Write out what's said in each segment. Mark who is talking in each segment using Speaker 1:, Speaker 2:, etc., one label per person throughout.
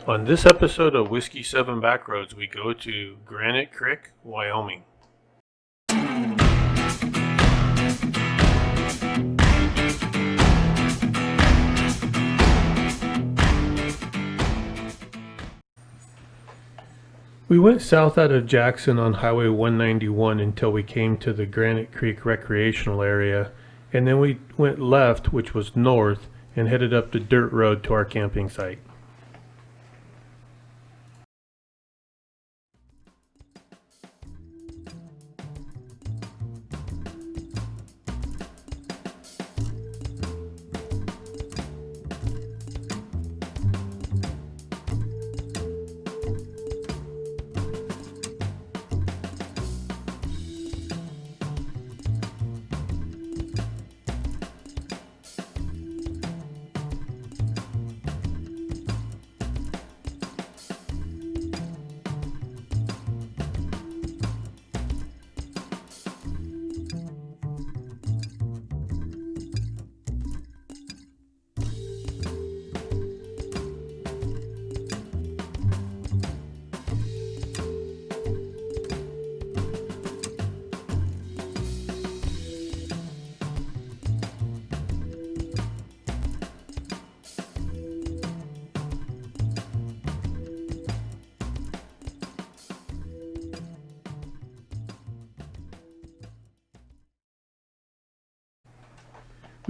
Speaker 1: On this episode of Whiskey 7 Backroads, we go to Granite Creek, Wyoming. We went south out of Jackson on Highway 191 until we came to the Granite Creek recreational area, and then we went left, which was north, and headed up the dirt road to our camping site.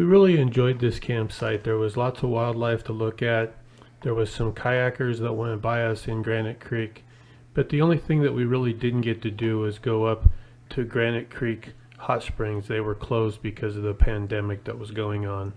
Speaker 1: We really enjoyed this campsite. There was lots of wildlife to look at. There was some kayakers that went by us in Granite Creek. But the only thing that we really didn't get to do was go up to Granite Creek hot springs. They were closed because of the pandemic that was going on.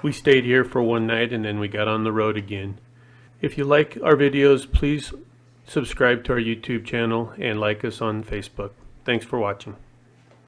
Speaker 1: We stayed here for one night and then we got on the road again. If you like our videos, please subscribe to our YouTube channel and like us on Facebook. Thanks for watching.